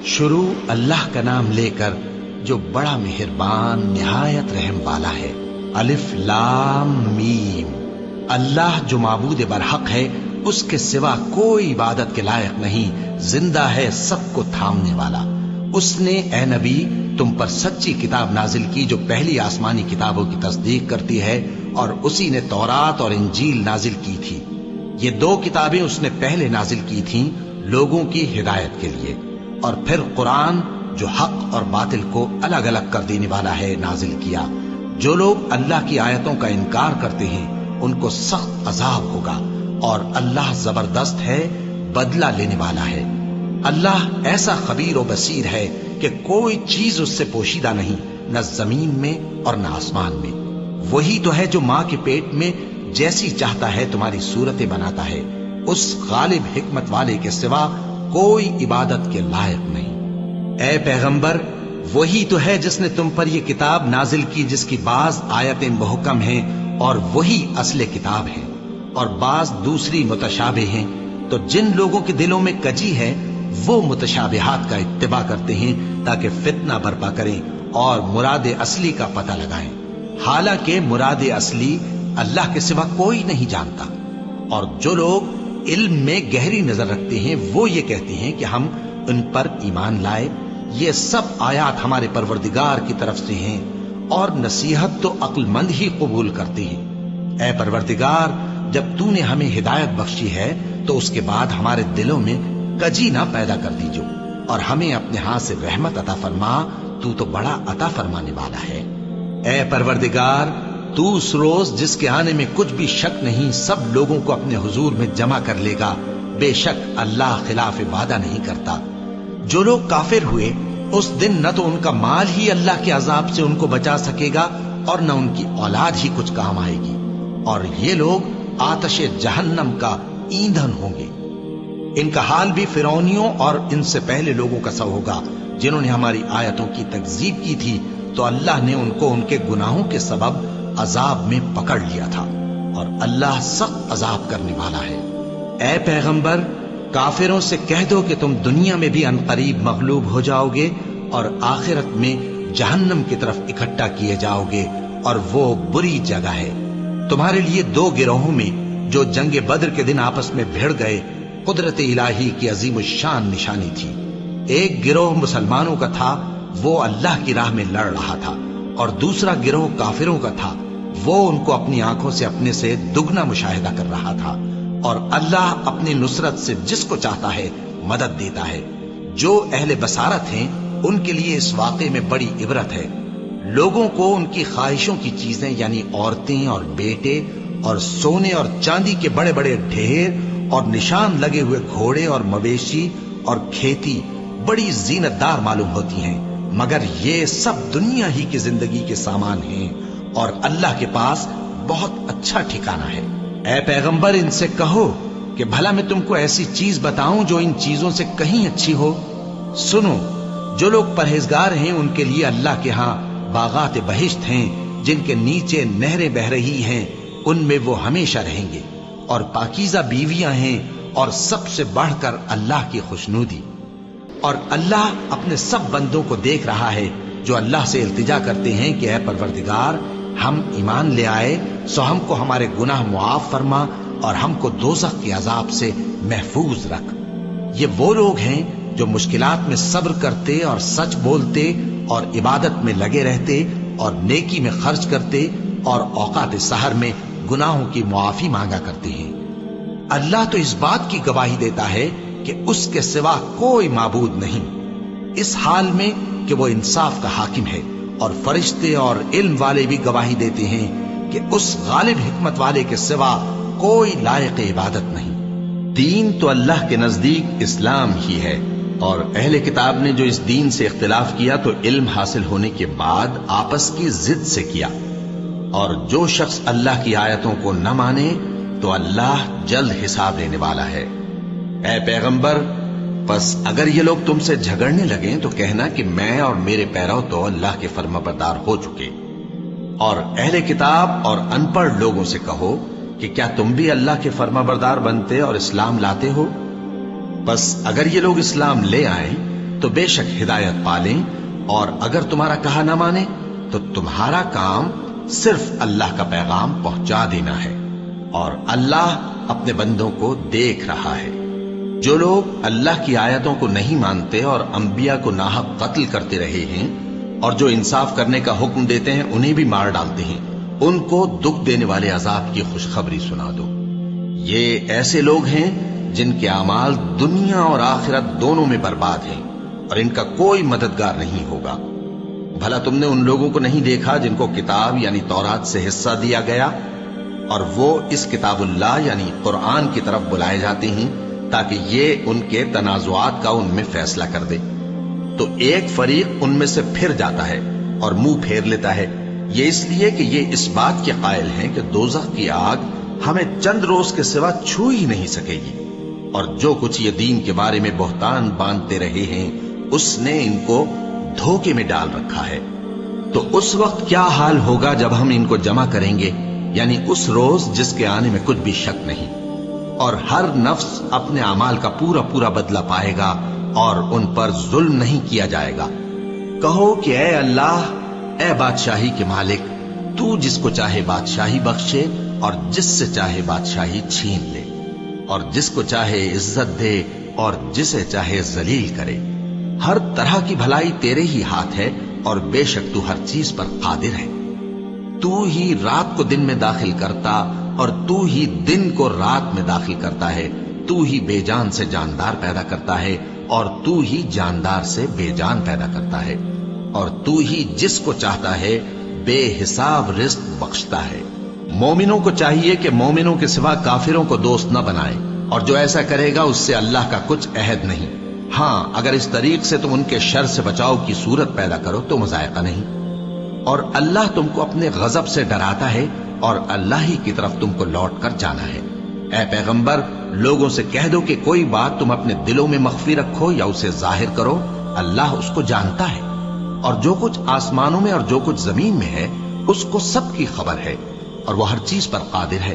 شروع اللہ کا نام لے کر جو بڑا مہربان نہایت رحم والا ہے۔ الف لام میم۔ اللہ جو معبود برحق ہے، اس کے سوا کوئی عبادت کے لائق نہیں، زندہ ہے، سب کو تھامنے والا۔ اس نے اے نبی تم پر سچی کتاب نازل کی جو پہلی آسمانی کتابوں کی تصدیق کرتی ہے، اور اسی نے تورات اور انجیل نازل کی تھی۔ یہ دو کتابیں اس نے پہلے نازل کی تھیں لوگوں کی ہدایت کے لیے، اور پھر قرآن جو حق اور باطل کو الگ الگ کر دینے والا ہے نازل کیا۔ جو لوگ اللہ کی آیتوں کا انکار کرتے ہیں ان کو سخت عذاب ہوگا، اور اللہ زبردست ہے، بدلہ لینے والا ہے۔ اللہ ایسا خبیر و بصیر ہے کہ کوئی چیز اس سے پوشیدہ نہیں، نہ زمین میں اور نہ آسمان میں۔ وہی تو ہے جو ماں کے پیٹ میں جیسی چاہتا ہے تمہاری صورتیں بناتا ہے، اس غالب حکمت والے کے سوا کوئی عبادت کے لائق نہیں۔ اے پیغمبر، وہی تو ہے جس نے تم پر یہ کتاب نازل کی جس کی بعض آیتیں محکم ہیں اور وہی اصل کتاب ہے، اور بعض دوسری متشابہ ہیں۔ تو جن لوگوں کے دلوں میں کجی ہے وہ متشابہات کا اتباع کرتے ہیں تاکہ فتنہ برپا کریں اور مراد اصلی کا پتہ لگائیں، حالانکہ مراد اصلی اللہ کے سوا کوئی نہیں جانتا۔ اور جو لوگ علم میں گہری نظر رکھتے ہیں وہ یہ کہتے ہیں کہ ہم ان پر ایمان لائے۔ یہ سب آیات ہمارے پروردگار کی طرف سے ہیں، اور نصیحت تو عقل مند ہی قبول کرتے ہیں۔ اے پروردگار، جب تو نے ہمیں ہدایت بخشی ہے تو اس کے بعد ہمارے دلوں میں کجی نہ پیدا کر دیجو، اور ہمیں اپنے ہاتھ سے رحمت عطا فرما، تو بڑا عطا فرمانے والا ہے۔ اے پروردگار، تو اس روز جس کے آنے میں کچھ بھی شک نہیں سب لوگوں کو اپنے حضور میں جمع کر لے گا، بے شک اللہ خلاف وعدہ نہیں کرتا۔ جو لوگ کافر ہوئے اس دن نہ تو ان کا مال ہی اللہ کے عذاب سے ان کو بچا سکے گا اور نہ ان کی اولاد ہی کچھ کام آئے گی، اور یہ لوگ آتش جہنم کا ایندھن ہوں گے۔ ان کا حال بھی فرعونیوں اور ان سے پہلے لوگوں کا سا ہوگا جنہوں نے ہماری آیتوں کی تکذیب کی تھی، تو اللہ نے ان کو ان کے گناہوں کے سبب عذاب میں پکڑ لیا تھا، اور اللہ سخت عذاب کرنے والا ہے۔ اے پیغمبر، کافروں سے کہہ دو کہ تم دنیا میں بھی عنقریب مغلوب ہو جاؤ گے اور آخرت میں جہنم کی طرف اکٹھا کیے جاؤ گے، اور وہ بری جگہ ہے۔ تمہارے لیے دو گروہوں میں جو جنگ بدر کے دن آپس میں بھڑ گئے قدرت الہی کی عظیم الشان نشانی تھی۔ ایک گروہ مسلمانوں کا تھا، وہ اللہ کی راہ میں لڑ رہا تھا، اور دوسرا گروہ کافروں کا تھا، وہ ان کو اپنی آنکھوں سے اپنے سے دگنا مشاہدہ کر رہا تھا۔ اور اللہ اپنی نصرت سے جس کو چاہتا ہے مدد دیتا ہے۔ جو اہل بصارت ہیں ان کے لیے اس واقعے میں بڑی عبرت ہے۔ لوگوں کو ان کی خواہشوں کی چیزیں یعنی عورتیں اور بیٹے اور سونے اور چاندی کے بڑے بڑے ڈھیر اور نشان لگے ہوئے گھوڑے اور مویشی اور کھیتی بڑی زینت دار معلوم ہوتی ہیں، مگر یہ سب دنیا ہی کی زندگی کے سامان ہیں، اور اللہ کے پاس بہت اچھا ٹھکانہ ہے۔ اے پیغمبر، ان سے کہو کہ بھلا میں تم کو ایسی چیز بتاؤں جو ان چیزوں سے کہیں اچھی ہو؟ سنو، جو لوگ پرہیزگار ہیں ان کے لیے اللہ کے ہاں باغات بہشت ہیں جن کے نیچے نہریں بہ رہی ہیں، ان میں وہ ہمیشہ رہیں گے، اور پاکیزہ بیویاں ہیں، اور سب سے بڑھ کر اللہ کی خوشنودی۔ اور اللہ اپنے سب بندوں کو دیکھ رہا ہے جو اللہ سے التجا کرتے ہیں کہ اے پروردگار، ہم ایمان لے آئے سو ہم کو ہمارے گناہ معاف فرما اور ہم کو دوزخ کے عذاب سے محفوظ رکھ۔ یہ وہ لوگ ہیں جو مشکلات میں صبر کرتے اور سچ بولتے اور عبادت میں لگے رہتے اور نیکی میں خرچ کرتے اور اوقات سحر میں گناہوں کی معافی مانگا کرتے ہیں۔ اللہ تو اس بات کی گواہی دیتا ہے کہ اس کے سوا کوئی معبود نہیں، اس حال میں کہ وہ انصاف کا حاکم ہے، اور فرشتے اور علم والے بھی گواہی دیتے ہیں کہ اس غالب حکمت والے کے سوا کوئی لائق عبادت نہیں۔ دین تو اللہ کے نزدیک اسلام ہی ہے، اور اہل کتاب نے جو اس دین سے اختلاف کیا تو علم حاصل ہونے کے بعد آپس کی ضد سے کیا، اور جو شخص اللہ کی آیتوں کو نہ مانے تو اللہ جلد حساب لینے والا ہے۔ اے پیغمبر، پس اگر یہ لوگ تم سے جھگڑنے لگیں تو کہنا کہ میں اور میرے پیرو تو اللہ کے فرما بردار ہو چکے، اور اہل کتاب اور ان پڑھ لوگوں سے کہو کہ کیا تم بھی اللہ کے فرما بردار بنتے اور اسلام لاتے ہو؟ بس اگر یہ لوگ اسلام لے آئیں تو بے شک ہدایت پالیں، اور اگر تمہارا کہا نہ مانے تو تمہارا کام صرف اللہ کا پیغام پہنچا دینا ہے، اور اللہ اپنے بندوں کو دیکھ رہا ہے۔ جو لوگ اللہ کی آیتوں کو نہیں مانتے اور انبیاء کو ناحق قتل کرتے رہے ہیں، اور جو انصاف کرنے کا حکم دیتے ہیں انہیں بھی مار ڈالتے ہیں، ان کو دکھ دینے والے عذاب کی خوشخبری سنا دو۔ یہ ایسے لوگ ہیں جن کے اعمال دنیا اور آخرت دونوں میں برباد ہیں، اور ان کا کوئی مددگار نہیں ہوگا۔ بھلا تم نے ان لوگوں کو نہیں دیکھا جن کو کتاب یعنی تورات سے حصہ دیا گیا، اور وہ اس کتاب اللہ یعنی قرآن کی طرف بلائے جاتے ہیں تاکہ یہ ان کے تنازعات کا ان میں فیصلہ کر دے؟ تو ایک فریق ان میں سے پھر جاتا ہے اور منہ پھیر لیتا ہے، یہ اس لیے کہ یہ اس بات کے قائل ہیں کہ دوزخ کی آگ ہمیں چند روز کے سوا چھو ہی نہیں سکے گی، اور جو کچھ یہ دین کے بارے میں بہتان باندھتے رہے ہیں اس نے ان کو دھوکے میں ڈال رکھا ہے۔ تو اس وقت کیا حال ہوگا جب ہم ان کو جمع کریں گے، یعنی اس روز جس کے آنے میں کچھ بھی شک نہیں، اور ہر نفس اپنے اعمال کا پورا پورا بدلہ پائے گا، اور ان پر ظلم نہیں کیا جائے گا۔ کہو کہ اے اللہ، اے بادشاہی کے مالک، تو جس کو چاہے بادشاہی بخشے اور جس سے چاہے بادشاہی چھین لے، اور جس کو چاہے عزت دے اور جسے چاہے ذلیل کرے۔ ہر طرح کی بھلائی تیرے ہی ہاتھ ہے، اور بے شک تو ہر چیز پر قادر ہے۔ تو ہی رات کو دن میں داخل کرتا اور تو ہی دن کو رات میں داخل کرتا ہے، تو ہی بے جان سے جاندار پیدا کرتا ہے اور تو ہی جاندار سے بے جان پیدا کرتا ہے، اور تو ہی جس کو چاہتا ہے بے حساب رزق بخشتا ہے۔ مومنوں کو چاہیے کہ مومنوں کے سوا کافروں کو دوست نہ بنائیں، اور جو ایسا کرے گا اس سے اللہ کا کچھ عہد نہیں۔ ہاں، اگر اس طریق سے تم ان کے شر سے بچاؤ کی صورت پیدا کرو تو مذائقہ نہیں۔ اور اللہ تم کو اپنے غضب سے ڈراتا ہے، اور اللہ ہی کی طرف تم کو لوٹ کر جانا ہے۔ اے پیغمبر، لوگوں سے کہہ دو کہ کوئی بات تم اپنے دلوں میں مخفی رکھو یا اسے ظاہر کرو، اللہ اس کو جانتا ہے، اور جو کچھ آسمانوں میں اور جو کچھ زمین میں ہے اس کو سب کی خبر ہے، اور وہ ہر چیز پر قادر ہے۔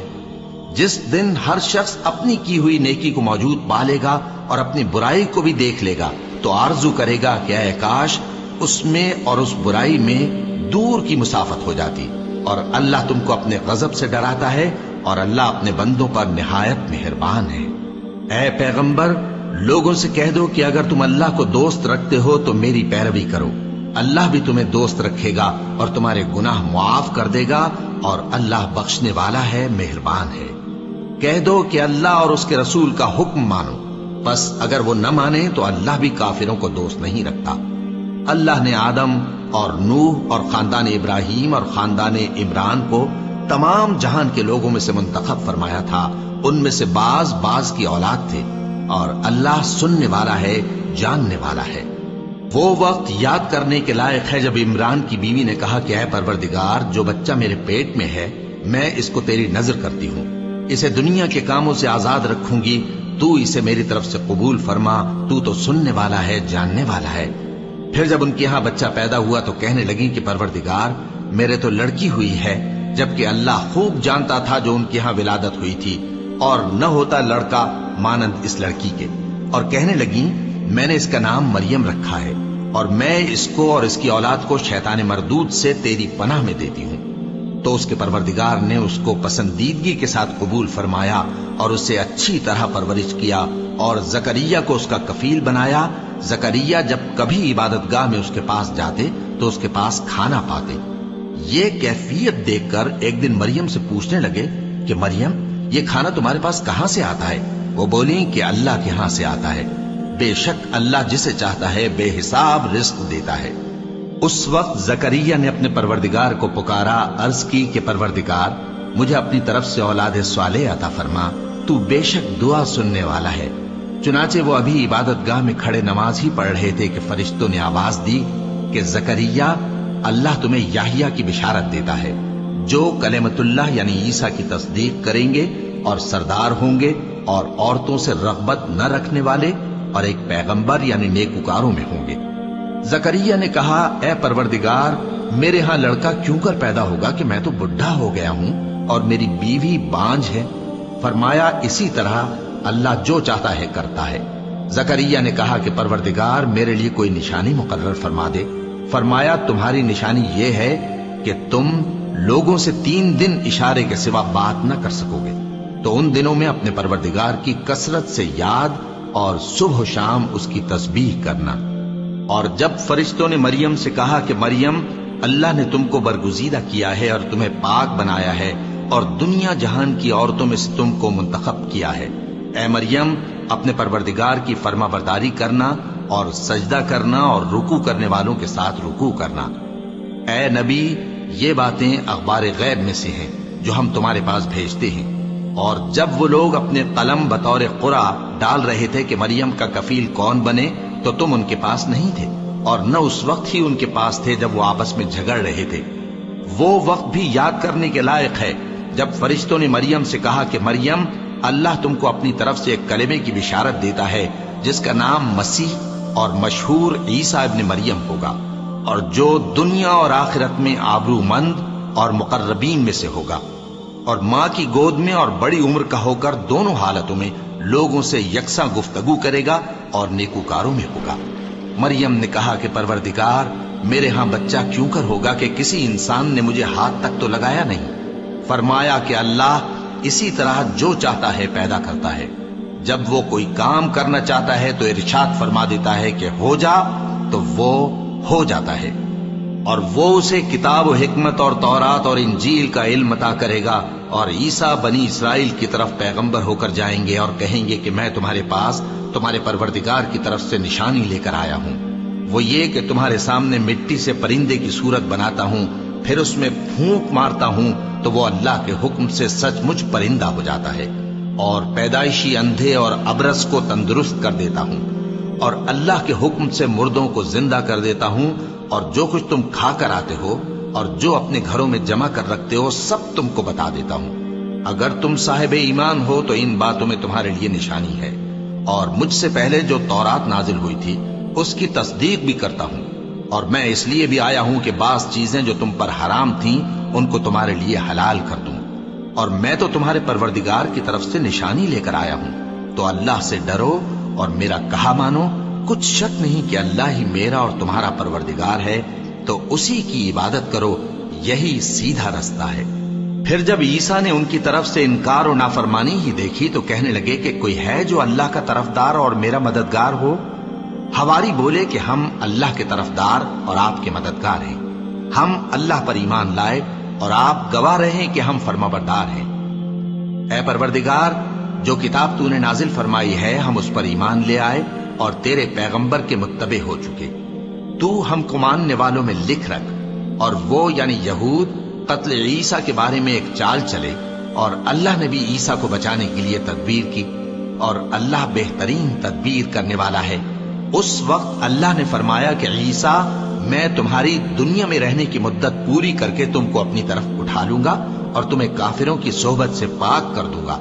جس دن ہر شخص اپنی کی ہوئی نیکی کو موجود پا لے گا اور اپنی برائی کو بھی دیکھ لے گا تو آرزو کرے گا کہ اے کاش اس میں اور اس برائی میں دور کی مسافت ہو جاتی۔ اور اللہ تم کو اپنے غضب سے ڈراتا ہے، اور اللہ اپنے بندوں پر نہایت مہربان ہے۔ اے پیغمبر، لوگوں سے کہہ دو کہ اگر تم اللہ کو دوست رکھتے ہو تو میری پیروی کرو، اللہ بھی تمہیں دوست رکھے گا اور تمہارے گناہ معاف کر دے گا، اور اللہ بخشنے والا ہے، مہربان ہے۔ کہہ دو کہ اللہ اور اس کے رسول کا حکم مانو، بس اگر وہ نہ مانے تو اللہ بھی کافروں کو دوست نہیں رکھتا۔ اللہ نے آدم اور نوح اور خاندان ابراہیم اور خاندان عمران کو تمام جہان کے لوگوں میں سے منتخب فرمایا تھا، ان میں سے بعض بعض کی اولاد تھے، اور اللہ سننے والا ہے، جاننے والا ہے۔ وہ وقت یاد کرنے کے لائق ہے جب عمران کی بیوی نے کہا کہ اے پروردگار، جو بچہ میرے پیٹ میں ہے میں اس کو تیری نظر کرتی ہوں، اسے دنیا کے کاموں سے آزاد رکھوں گی، تو اسے میری طرف سے قبول فرما، تو سننے والا ہے، جاننے والا ہے۔ پھر جب ان کے ہاں بچہ پیدا ہوا تو کہنے لگی کہ پروردگار، میرے تو لڑکی ہوئی ہے، جبکہ اللہ خوب جانتا تھا جو ان کے ہاں ولادت ہوئی تھی، اور نہ ہوتا لڑکا مانند اس لڑکی کے۔ اور کہنے لگی میں نے اس کا نام مریم رکھا ہے، اور میں اس کو اور اس کی اولاد کو شیطان مردود سے تیری پناہ میں دیتی ہوں۔ تو اس کے پروردگار نے اس کو پسندیدگی کے ساتھ قبول فرمایا اور اسے اچھی طرح پرورش کیا، اور زکریا کو اس کا کفیل بنایا۔ زکریا جب کبھی عبادت گاہ میں اس کے پاس جاتے تو اس کے پاس کھانا پاتے۔ یہ کیفیت دیکھ کر ایک دن مریم سے پوچھنے لگے کہ مریم، یہ کھانا تمہارے پاس کہاں سے آتا ہے؟ وہ بولی کہ اللہ کے ہاں سے آتا ہے، بے شک اللہ جسے چاہتا ہے بے حساب رزق دیتا ہے۔ اس وقت زکریا نے اپنے پروردگار کو پکارا، عرض کی کہ پروردگار، مجھے اپنی طرف سے اولاد صالح عطا فرما، تو بے شک دعا سننے والا ہے۔ چنانچہ وہ ابھی عبادت گاہ میں کھڑے نماز ہی پڑھ رہے تھے کہ فرشتوں نے آواز دی کہ زکریا، اللہ تمہیں یحییٰ کی بشارت دیتا ہے، جو کلمۃ اللہ یعنی عیسیٰ کی تصدیق کریں گے اور سردار ہوں گے اور عورتوں سے رغبت نہ رکھنے والے اور ایک پیغمبر یعنی نیکوکاروں میں ہوں گے۔ زکریا نے کہا، اے پروردگار، میرے ہاں لڑکا کیوں کر پیدا ہوگا کہ میں تو بڈھا ہو گیا ہوں اور میری بیوی بانجھ ہے۔ فرمایا، اسی طرح اللہ جو چاہتا ہے کرتا ہے۔ زکریا نے کہا کہ پروردگار میرے لیے کوئی نشانی مقرر فرما دے۔ فرمایا تمہاری نشانی یہ ہے کہ تم لوگوں سے 3 دن اشارے کے سوا بات نہ کر سکو گے، تو ان دنوں میں اپنے پروردگار کی کثرت سے یاد اور صبح و شام اس کی تسبیح کرنا۔ اور جب فرشتوں نے مریم سے کہا کہ مریم اللہ نے تم کو برگزیدہ کیا ہے اور تمہیں پاک بنایا ہے اور دنیا جہان کی عورتوں میں سے تم کو منتخب کیا ہے، اے مریم اپنے پروردگار کی فرما برداری کرنا اور سجدہ کرنا اور رکوع کرنے والوں کے ساتھ رکوع کرنا۔ اے نبی یہ باتیں اخبار غیب میں سے ہیں جو ہم تمہارے پاس بھیجتے ہیں۔ اور جب وہ لوگ اپنے قلم بطور قرعہ ڈال رہے تھے کہ مریم کا کفیل کون بنے، تو تم ان کے پاس نہیں تھے، اور نہ اس وقت ہی ان کے پاس تھے جب وہ آپس میں جھگڑ رہے تھے۔ وہ وقت بھی یاد کرنے کے لائق ہے جب فرشتوں نے مریم سے کہا کہ مریم اللہ تم کو اپنی طرف سے ایک کلمے کی بشارت دیتا ہے جس کا نام مسیح اور مشہور عیسیٰ ابن مریم ہوگا، اور جو دنیا اور آخرت میں آبرو مند اور مقربین میں سے ہوگا، اور ماں کی گود میں اور بڑی عمر کا ہو کر دونوں حالتوں میں لوگوں سے یکساں گفتگو کرے گا اور نیکوکاروں میں ہوگا۔ مریم نے کہا کہ پروردگار میرے ہاں بچہ کیوں کر ہوگا کہ کسی انسان نے مجھے ہاتھ تک تو لگایا نہیں۔ فرمایا کہ اللہ اسی طرح جو چاہتا ہے پیدا کرتا ہے، جب وہ کوئی کام کرنا چاہتا ہے تو ارشاد فرما دیتا ہے کہ ہو جا تو وہ ہو جاتا ہے، اور وہ اسے کتاب و حکمت اور تورات اور انجیل کا علم عطا کرے گا، اور عیسیٰ بنی اسرائیل کی طرف پیغمبر ہو کر جائیں گے اور کہیں گے کہ میں تمہارے پاس تمہارے پروردگار کی طرف سے نشانی لے کر آیا ہوں، وہ یہ کہ تمہارے سامنے مٹی سے پرندے کی صورت بناتا ہوں، پھر اس میں پھونک مارتا ہوں تو وہ اللہ کے حکم سے سچ مچ پرندہ ہو جاتا ہے، اور پیدائشی اندھے اور ابرص کو تندرست کر دیتا ہوں، اور اللہ کے حکم سے مردوں کو زندہ کر دیتا ہوں، اور جو کچھ تم کھا کر آتے ہو اور جو اپنے گھروں میں جمع کر رکھتے ہو سب تم کو بتا دیتا ہوں۔ اگر تم صاحب ایمان ہو تو ان باتوں میں تمہارے لیے نشانی ہے، اور مجھ سے پہلے جو تورات نازل ہوئی تھی اس کی تصدیق بھی کرتا ہوں، اور میں اس لیے بھی آیا ہوں کہ بعض چیزیں جو تم پر حرام تھیں ان کو تمہارے لیے حلال کر دوں، اور میں تو تمہارے پروردگار کی طرف سے نشانی لے کر آیا ہوں، تو اللہ سے ڈرو اور میرا کہا مانو۔ کچھ شک نہیں کہ اللہ ہی میرا اور تمہارا پروردگار ہے، تو اسی کی عبادت کرو، یہی سیدھا رستہ ہے۔ پھر جب عیسیٰ نے ان کی طرف سے انکار و نافرمانی ہی دیکھی تو کہنے لگے کہ کوئی ہے جو اللہ کا طرفدار اور میرا مددگار ہو؟ حواری بولے کہ ہم اللہ کے طرفدار اور آپ کے مددگار ہیں، ہم اللہ پر ایمان لائے اور آپ گواہ رہے کہ ہم فرما بردار ہیں۔ اے پروردگار جو کتاب تو نے نازل فرمائی ہے ہم اس پر ایمان لے آئے اور تیرے پیغمبر کے متبع ہو چکے، تو ہم کو ماننے والوں میں لکھ رکھ۔ اور وہ یعنی یہود قتل عیسیٰ کے بارے میں ایک چال چلے، اور اللہ نے بھی عیسیٰ کو بچانے کے لیے تدبیر کی، اور اللہ بہترین تدبیر کرنے والا ہے۔ اس وقت اللہ نے فرمایا کہ عیسیٰ میں تمہاری دنیا میں رہنے کی مدت پوری کر کے تم کو اپنی طرف اٹھا لوں گا اور تمہیں کافروں کی صحبت سے پاک کر دوں گا،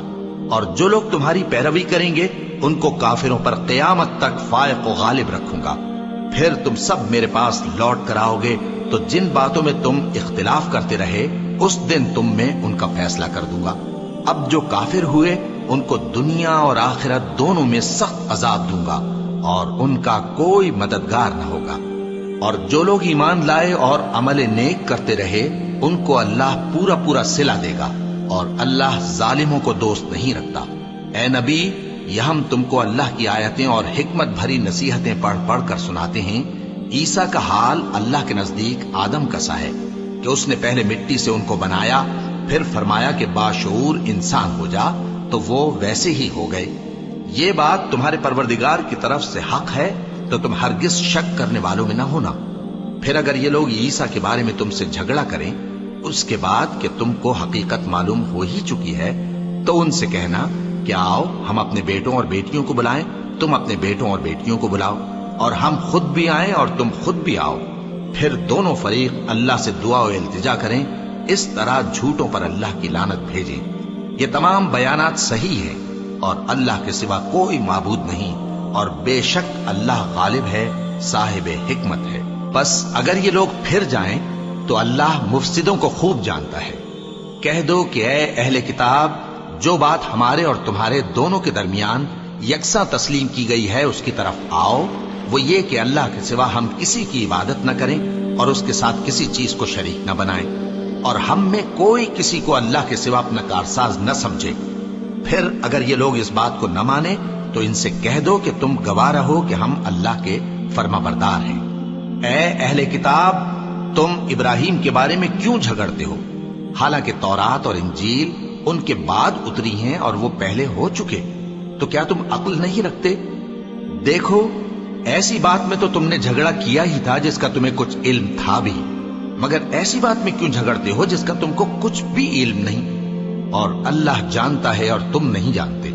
اور جو لوگ تمہاری پیروی کریں گے ان کو کافروں پر قیامت تک فائق و غالب رکھوں گا۔ پھر تم سب میرے پاس لوٹ کر آؤ گے تو جن باتوں میں تم اختلاف کرتے رہے اس دن تم میں ان کا فیصلہ کر دوں گا۔ اب جو کافر ہوئے ان کو دنیا اور آخرت دونوں میں سخت عذاب دوں گا اور ان کا کوئی مددگار نہ ہوگا۔ اور جو لوگ ایمان لائے اور عمل نیک کرتے رہے ان کو اللہ پورا پورا صلہ دے گا، اور اللہ ظالموں کو دوست نہیں رکھتا۔ اے نبی یہ ہم تم کو اللہ کی آیتیں اور حکمت بھری نصیحتیں پڑھ پڑھ کر سناتے ہیں۔ عیسیٰ کا حال اللہ کے نزدیک آدم کا سا ہے کہ اس نے پہلے مٹی سے ان کو بنایا، پھر فرمایا کہ باشعور انسان ہو جا، تو وہ ویسے ہی ہو گئے۔ یہ بات تمہارے پروردگار کی طرف سے حق ہے تو تم ہرگز شک کرنے والوں میں نہ ہونا۔ پھر اگر یہ لوگ عیسیٰ کے بارے میں تم سے جھگڑا کریں اس کے بعد کہ تم کو حقیقت معلوم ہو ہی چکی ہے، تو ان سے کہنا کہ آؤ ہم اپنے بیٹوں اور بیٹیوں کو بلائیں، تم اپنے بیٹوں اور بیٹیوں کو بلاؤ، اور ہم خود بھی آئیں اور تم خود بھی آؤ، پھر دونوں فریق اللہ سے دعا و التجا کریں، اس طرح جھوٹوں پر اللہ کی لعنت بھیجیں۔ یہ تمام بیانات صحیح ہیں اور اللہ کے سوا کوئی معبود نہیں، اور بے شک اللہ غالب ہے، صاحب حکمت ہے۔ بس اگر یہ لوگ پھر جائیں تو اللہ مفسدوں کو خوب جانتا ہے۔ کہہ دو کہ اے اہل کتاب، جو بات ہمارے اور تمہارے دونوں کے درمیان یکساں تسلیم کی گئی ہے اس کی طرف آؤ، وہ یہ کہ اللہ کے سوا ہم کسی کی عبادت نہ کریں اور اس کے ساتھ کسی چیز کو شریک نہ بنائیں، اور ہم میں کوئی کسی کو اللہ کے سوا اپنا کارساز نہ سمجھے۔ پھر اگر یہ لوگ اس بات کو نہ مانے تو ان سے کہہ دو کہ تم گواہ رہو کہ ہم اللہ کے فرما بردار ہیں۔ اے اہل کتاب، تم ابراہیم کے بارے میں کیوں جھگڑتے ہو، حالانکہ تورات اور انجیل ان کے بعد اتری ہیں اور وہ پہلے ہو چکے؟ تو کیا تم عقل نہیں رکھتے؟ دیکھو، ایسی بات میں تو تم نے جھگڑا کیا ہی تھا جس کا تمہیں کچھ علم تھا بھی، مگر ایسی بات میں کیوں جھگڑتے ہو جس کا تم کو کچھ بھی علم نہیں؟ اور اللہ جانتا ہے اور تم نہیں جانتے۔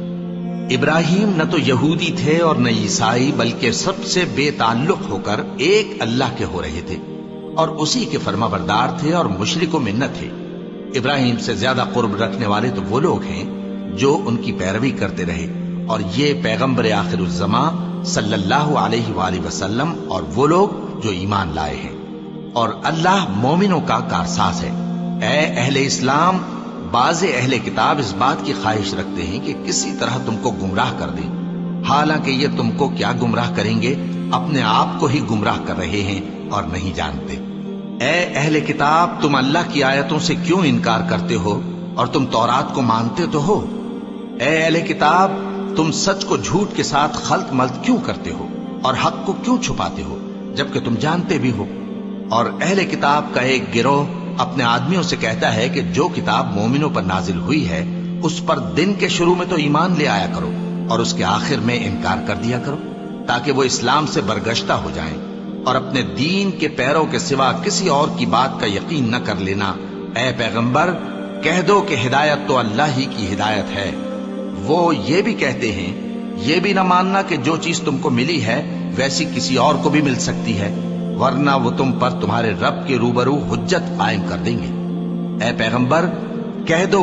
ابراہیم نہ تو یہودی تھے اور نہ عیسائی، بلکہ سب سے بے تعلق ہو کر ایک اللہ کے ہو رہے تھے اور اسی کے فرما بردار تھے اور مشرکوں میں نہ تھے۔ ابراہیم سے زیادہ قرب رکھنے والے تو وہ لوگ ہیں جو ان کی پیروی کرتے رہے، اور یہ پیغمبر آخر الزماں صلی اللہ علیہ وآلہ وسلم اور وہ لوگ جو ایمان لائے ہیں، اور اللہ مومنوں کا کارساز ہے۔ اے اہل اسلام، بعض اہل کتاب اس بات کی خواہش رکھتے ہیں کہ کسی طرح تم کو گمراہ کر دیں، حالانکہ یہ تم کو کیا گمراہ کریں گے، اپنے آپ کو ہی گمراہ کر رہے ہیں اور نہیں جانتے۔ اے اہل کتاب، تم اللہ کی آیتوں سے کیوں انکار کرتے ہو اور تم تورات کو مانتے تو ہو؟ اے اہل کتاب، تم سچ کو جھوٹ کے ساتھ خلط ملط کیوں کرتے ہو اور حق کو کیوں چھپاتے ہو جبکہ تم جانتے بھی ہو؟ اور اہل کتاب کا ایک گروہ اپنے آدمیوں سے کہتا ہے کہ جو کتاب مومنوں پر نازل ہوئی ہے اس پر دن کے شروع میں تو ایمان لے آیا کرو اور اس کے آخر میں انکار کر دیا کرو، تاکہ وہ اسلام سے برگشتہ ہو جائیں، اور اپنے دین کے پیروں کے سوا کسی اور کی بات کا یقین نہ کر لینا۔ اے پیغمبر، کہہ دو کہ ہدایت تو اللہ ہی کی ہدایت ہے۔ وہ یہ بھی کہتے ہیں، یہ بھی نہ ماننا کہ جو چیز تم کو ملی ہے ویسی کسی اور کو بھی مل سکتی ہے، ورنہ وہ تم پر تمہارے رب کے روبرو حجت قائم کر دیں گے۔ اے پیغمبر، کہہ دو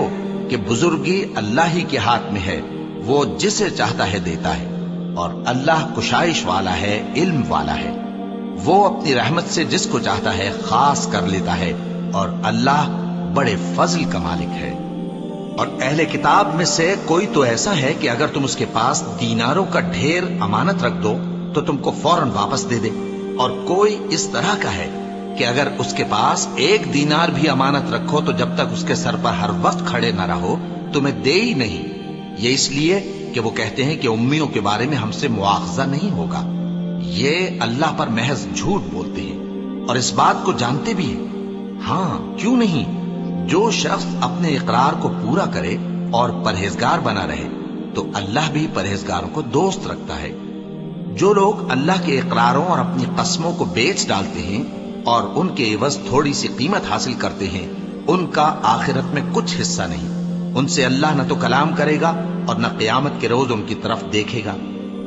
کہ بزرگی اللہ ہی کے ہاتھ میں ہے، وہ جسے چاہتا ہے دیتا ہے، اور اللہ کشائش والا ہے، علم والا ہے، وہ اپنی رحمت سے جس کو چاہتا ہے خاص کر لیتا ہے، اور اللہ بڑے فضل کا مالک ہے۔ اور اہل کتاب میں سے کوئی تو ایسا ہے کہ اگر تم اس کے پاس دیناروں کا ڈھیر امانت رکھ دو تو تم کو فوراً واپس دے دے، اور کوئی اس طرح کا ہے کہ اگر اس کے پاس 1 دینار بھی امانت رکھو تو جب تک اس کے سر پر ہر وقت کھڑے نہ رہو تمہیں دے ہی نہیں۔ یہ اس لیے کہ وہ کہتے ہیں کہ امیوں کے بارے میں ہم سے مواخذہ نہیں ہوگا۔ یہ اللہ پر محض جھوٹ بولتے ہیں اور اس بات کو جانتے بھی ہیں۔ ہاں، کیوں نہیں؟ جو شخص اپنے اقرار کو پورا کرے اور پرہیزگار بنا رہے تو اللہ بھی پرہیزگاروں کو دوست رکھتا ہے۔ جو لوگ اللہ کے اقراروں اور اپنی قسموں کو بیچ ڈالتے ہیں اور ان کے عوض تھوڑی سی قیمت حاصل کرتے ہیں، ان کا آخرت میں کچھ حصہ نہیں۔ ان سے اللہ نہ تو کلام کرے گا اور نہ قیامت کے روز ان کی طرف دیکھے گا،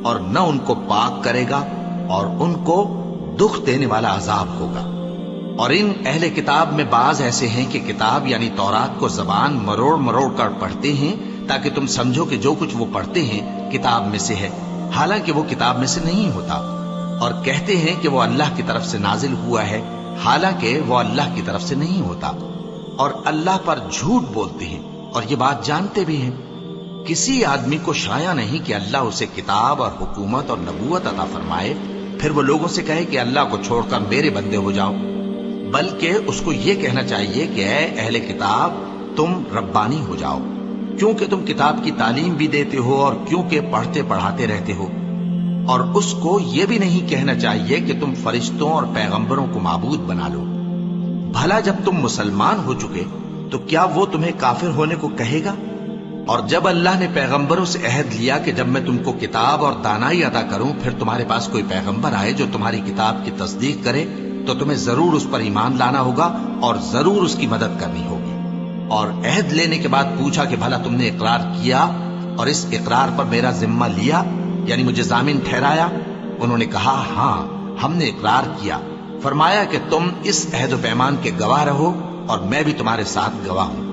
اور نہ ان کو پاک کرے گا، اور ان کو دکھ دینے والا عذاب ہوگا۔ اور ان اہل کتاب میں بعض ایسے ہیں کہ کتاب یعنی تورات کو زبان مروڑ مروڑ کر پڑھتے ہیں تاکہ تم سمجھو کہ جو کچھ وہ پڑھتے ہیں کتاب میں سے ہے، حالانکہ وہ کتاب میں سے نہیں ہوتا، اور کہتے ہیں کہ وہ اللہ کی طرف سے نازل ہوا ہے، حالانکہ وہ اللہ کی طرف سے نہیں ہوتا، اور اللہ پر جھوٹ بولتے ہیں اور یہ بات جانتے بھی ہیں۔ کسی آدمی کو شایع نہیں کہ اللہ اسے کتاب اور حکومت اور نبوت عطا فرمائے، پھر وہ لوگوں سے کہے کہ اللہ کو چھوڑ کر میرے بندے ہو جاؤ، بلکہ اس کو یہ کہنا چاہیے کہ اے اہل کتاب، تم ربانی ہو جاؤ، کیونکہ تم کتاب کی تعلیم بھی دیتے ہو اور کیونکہ پڑھتے پڑھاتے رہتے ہو۔ اور اس کو یہ بھی نہیں کہنا چاہیے کہ تم فرشتوں اور پیغمبروں کو معبود بنا لو۔ بھلا جب تم مسلمان ہو چکے تو کیا وہ تمہیں کافر ہونے کو کہے گا؟ اور جب اللہ نے پیغمبروں سے عہد لیا کہ جب میں تم کو کتاب اور دانائی عطا کروں پھر تمہارے پاس کوئی پیغمبر آئے جو تمہاری کتاب کی تصدیق کرے تو تمہیں ضرور اس پر ایمان لانا ہوگا اور ضرور اس کی مدد کرنی ہوگی۔ اور عہد لینے کے بعد پوچھا کہ بھلا تم نے اقرار کیا اور اس اقرار پر میرا ذمہ لیا، یعنی مجھے ضامن ٹھہرایا؟ انہوں نے کہا ہاں، ہم نے اقرار کیا۔ فرمایا کہ تم اس عہد و پیمان کے گواہ رہو اور میں بھی تمہارے ساتھ گواہ ہوں۔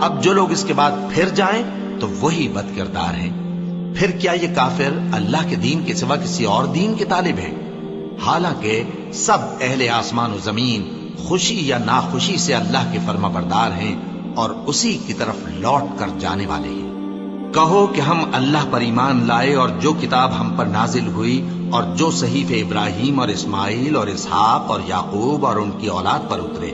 اب جو لوگ اس کے بعد پھر جائیں تو وہی بد کردار ہیں۔ پھر کیا یہ کافر اللہ کے دین کے سوا کسی اور دین کے طالب ہیں؟ حالانکہ سب اہل آسمان و زمین خوشی یا ناخوشی سے اللہ کے فرما بردار ہیں اور اسی کی طرف لوٹ کر جانے والے ہیں۔ کہو کہ ہم اللہ پر ایمان لائے اور جو کتاب ہم پر نازل ہوئی اور جو صحیفے ابراہیم اور اسماعیل اور اسحاق اور یعقوب اور ان کی اولاد پر اترے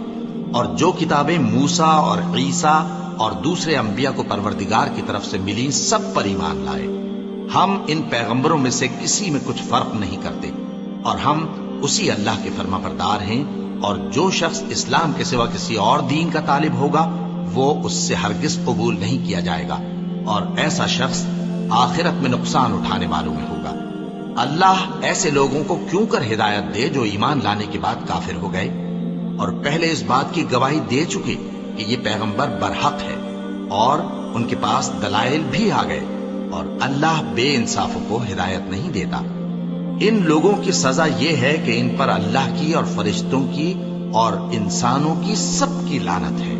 اور جو کتابیں موسیٰ اور عیسیٰ اور دوسرے انبیاء کو پروردگار کی طرف سے ملی سب پر ایمان لائے۔ ہم ان پیغمبروں میں سے کسی میں کچھ فرق نہیں کرتے اور ہم اسی اللہ کے فرما بردار ہیں، اور جو شخص اسلام کے سوا کسی اور دین کا طالب ہوگا وہ اس سے ہرگز قبول نہیں کیا جائے گا، اور ایسا شخص آخرت میں نقصان اٹھانے والوں میں ہوگا۔ اللہ ایسے لوگوں کو کیوں کر ہدایت دے جو ایمان لانے کے بعد کافر ہو گئے اور پہلے اس بات کی گواہی دے چکے کہ یہ پیغمبر برحق ہے اور ان کے پاس دلائل بھی آ گئے، اور اللہ بے انصافوں کو ہدایت نہیں دیتا۔ ان لوگوں کی سزا یہ ہے کہ ان پر اللہ کی اور فرشتوں کی اور انسانوں کی سب کی لعنت ہے،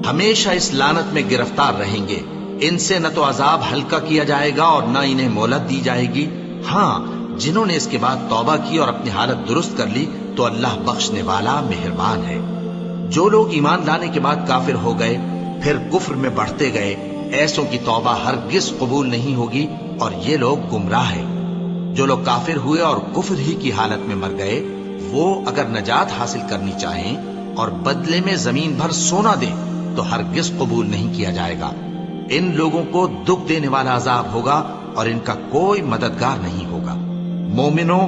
ہمیشہ اس لعنت میں گرفتار رہیں گے۔ ان سے نہ تو عذاب ہلکا کیا جائے گا اور نہ انہیں مہلت دی جائے گی۔ ہاں، جنہوں نے اس کے بعد توبہ کی اور اپنی حالت درست کر لی تو اللہ بخشنے والا مہربان ہے۔ جو لوگ ایمان لانے کے بعد کافر ہو گئے پھر کفر میں بڑھتے گئے، ایسوں کی توبہ ہرگز قبول نہیں ہوگی اور یہ لوگ گمراہ ہیں۔ جو لوگ کافر ہوئے اور کفر ہی کی حالت میں مر گئے، وہ اگر نجات حاصل کرنی چاہیں اور بدلے میں زمین بھر سونا دیں تو ہرگز قبول نہیں کیا جائے گا۔ ان لوگوں کو دکھ دینے والا عذاب ہوگا اور ان کا کوئی مددگار نہیں ہوگا۔ مومنو،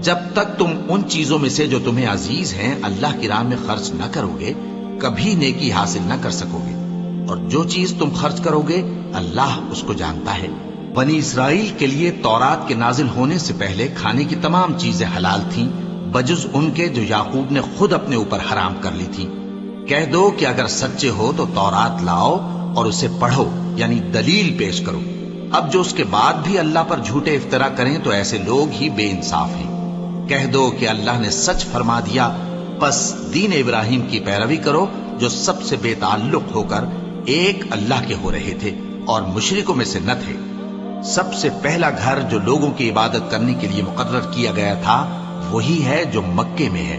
جب تک تم ان چیزوں میں سے جو تمہیں عزیز ہیں اللہ کی راہ میں خرچ نہ کرو گے کبھی نیکی حاصل نہ کر سکو گے، اور جو چیز تم خرچ کرو گے اللہ اس کو جانتا ہے۔ بنی اسرائیل کے لیے تورات کے نازل ہونے سے پہلے کھانے کی تمام چیزیں حلال تھیں بجز ان کے جو یعقوب نے خود اپنے اوپر حرام کر لی تھی۔ کہہ دو کہ اگر سچے ہو تو تورات لاؤ اور اسے پڑھو، یعنی دلیل پیش کرو۔ اب جو اس کے بعد بھی اللہ پر جھوٹے افطرا کریں تو ایسے لوگ ہی بے انصاف ہیں۔ کہہ دو کہ اللہ نے سچ فرما دیا، پس دین ابراہیم کی پیروی کرو جو سب سے بے تعلق ہو کر ایک اللہ کے ہو رہے تھے اور مشرکوں میں سے نہ تھے۔ سب سے پہلا گھر جو لوگوں کی عبادت کرنے کے لیے مقرر کیا گیا تھا وہی ہے جو مکے میں ہے،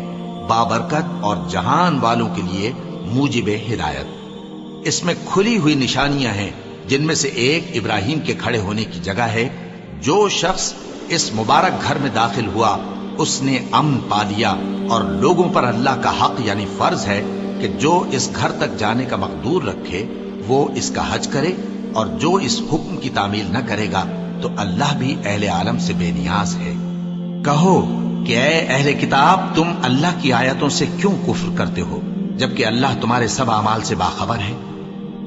بابرکت اور جہان والوں کے لیے موجب ہدایت۔ اس میں کھلی ہوئی نشانیاں ہیں جن میں سے ایک ابراہیم کے کھڑے ہونے کی جگہ ہے۔ جو شخص اس مبارک گھر میں داخل ہوا اس نے امن پا لیا، اور لوگوں پر اللہ کا حق یعنی فرض ہے کہ جو اس گھر تک جانے کا مقدور رکھے وہ اس کا حج کرے، اور جو اس حکم کی تعمیل نہ کرے گا تو اللہ بھی اہل عالم سے بے نیاز ہے۔ کہو کہ اے اہل کتاب، تم اللہ کی آیتوں سے کیوں کفر کرتے ہو جبکہ اللہ تمہارے سب اعمال سے باخبر ہے؟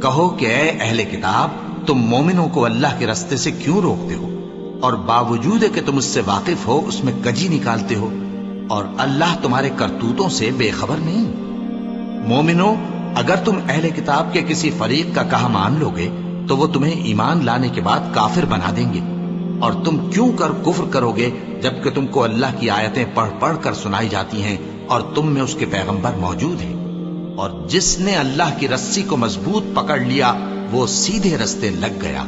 کہو کہ اے اہل کتاب، تم مومنوں کو اللہ کے رستے سے کیوں روکتے ہو اور باوجود کہ تم اس سے واقف ہو اس میں کجی نکالتے ہو، اور اللہ تمہارے کرتوتوں سے بے خبر نہیں؟ مومنو، اگر تم اہل کتاب کے کسی فریق کا کہا مان لو گے تو وہ تمہیں ایمان لانے کے بعد کافر بنا دیں گے، اور تم کیوں کر کفر کرو گے جبکہ تم کو اللہ کی آیتیں پڑھ پڑھ کر سنائی جاتی ہیں اور تم میں اس کے پیغمبر موجود ہیں؟ اور جس نے اللہ کی رسی کو مضبوط پکڑ لیا وہ سیدھے رستے لگ گیا۔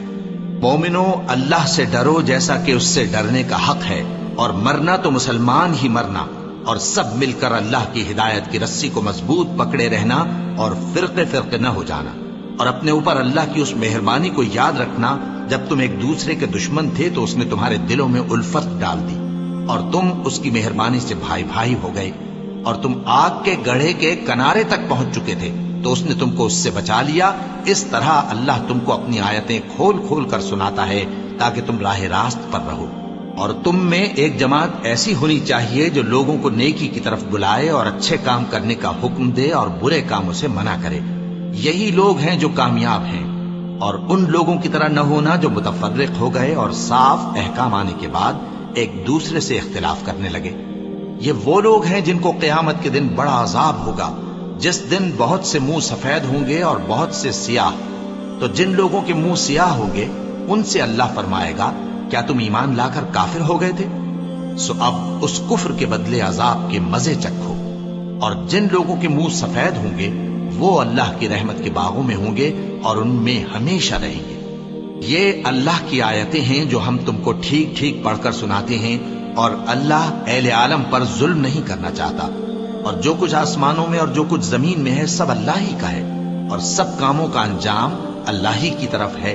مومنو، اللہ سے ڈرو جیسا کہ اس سے ڈرنے کا حق ہے، اور مرنا تو مسلمان ہی مرنا، اور سب مل کر اللہ کی ہدایت کی رسی کو مضبوط پکڑے رہنا اور فرقے فرقے نہ ہو جانا، اور اپنے اوپر اللہ کی اس مہربانی کو یاد رکھنا جب تم ایک دوسرے کے دشمن تھے تو اس نے تمہارے دلوں میں الفت ڈال دی اور تم اس کی مہربانی سے بھائی بھائی ہو گئے، اور تم آگ کے گڑھے کے کنارے تک پہنچ چکے تھے تو اس نے تم کو اس سے بچا لیا۔ اس طرح اللہ تم کو اپنی آیتیں کھول کھول کر سناتا ہے تاکہ تم راہ راست پر رہو۔ اور تم میں ایک جماعت ایسی ہونی چاہیے جو لوگوں کو نیکی کی طرف بلائے اور اچھے کام کرنے کا حکم دے اور برے کاموں سے منع کرے۔ یہی لوگ ہیں جو کامیاب ہیں، اور ان لوگوں کی طرح نہ ہونا جو متفرق ہو گئے اور صاف احکام آنے کے بعد ایک دوسرے سے اختلاف کرنے لگے۔ یہ وہ لوگ ہیں جن کو قیامت کے دن بڑا عذاب ہوگا، جس دن بہت سے منہ سفید ہوں گے اور بہت سے سیاہ۔ تو جن لوگوں کے منہ سیاہ ہوں گے ان سے اللہ فرمائے گا، کیا تم ایمان لا کر کافر ہو گئے تھے؟ سو اب اس کفر کے بدلے عذاب کے مزے چکھو۔ اور جن لوگوں کے منہ سفید ہوں گے وہ اللہ کی رحمت کے باغوں میں ہوں گے اور ان میں ہمیشہ رہیں گے۔ یہ اللہ کی آیتیں ہیں جو ہم تم کو ٹھیک ٹھیک پڑھ کر سناتے ہیں، اور اللہ اہل عالم پر ظلم نہیں کرنا چاہتا، اور جو کچھ آسمانوں میں اور جو کچھ زمین میں ہے سب اللہ ہی کا ہے، اور سب کاموں کا انجام اللہ ہی کی طرف ہے۔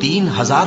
3000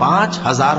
5000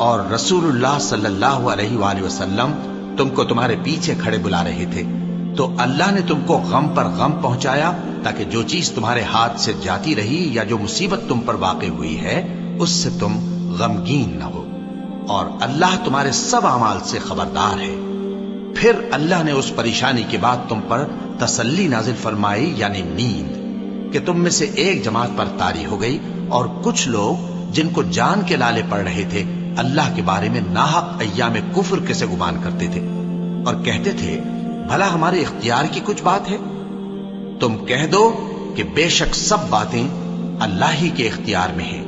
اور رسول اللہ صلی اللہ علیہ وآلہ وسلم تم کو تمہارے پیچھے کھڑے بلا رہے تھے، تو اللہ نے تم کو غم پر غم پہنچایا تاکہ جو چیز تمہارے ہاتھ سے جاتی رہی یا جو مصیبت تم پر واقع ہوئی ہے اس سے تم غمگین نہ ہو، اور اللہ تمہارے سب اعمال سے خبردار ہے۔ پھر اللہ نے اس پریشانی کے بعد تم پر تسلی نازل فرمائی، یعنی نیند، کہ تم میں سے ایک جماعت پر طاری ہو گئی، اور کچھ لوگ جن کو جان کے لالے پڑ رہے تھے اللہ کے بارے میں ناحق ایام کفر کے سے گمان کرتے تھے اور کہتے تھے بھلا ہمارے اختیار کی کچھ بات ہے؟ تم کہہ دو کہ بے شک سب باتیں اللہ ہی کے اختیار میں ہیں۔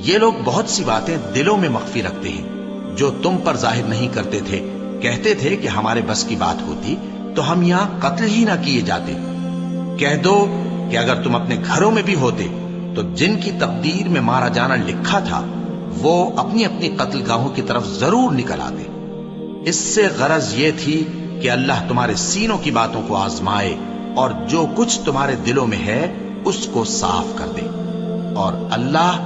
یہ لوگ بہت سی باتیں دلوں میں مخفی رکھتے ہیں جو تم پر ظاہر نہیں کرتے تھے، کہتے تھے کہ ہمارے بس کی بات ہوتی تو ہم یہاں قتل ہی نہ کیے جاتے۔ کہہ دو کہ اگر تم اپنے گھروں میں بھی ہوتے تو جن کی تقدیر میں مارا جانا لکھا تھا وہ اپنی اپنی قتل گاہوں کی طرف ضرور نکل آتے۔ اس سے غرض یہ تھی کہ اللہ تمہارے سینوں کی باتوں کو آزمائے اور جو کچھ تمہارے دلوں میں ہے اس کو صاف کر دے، اور اللہ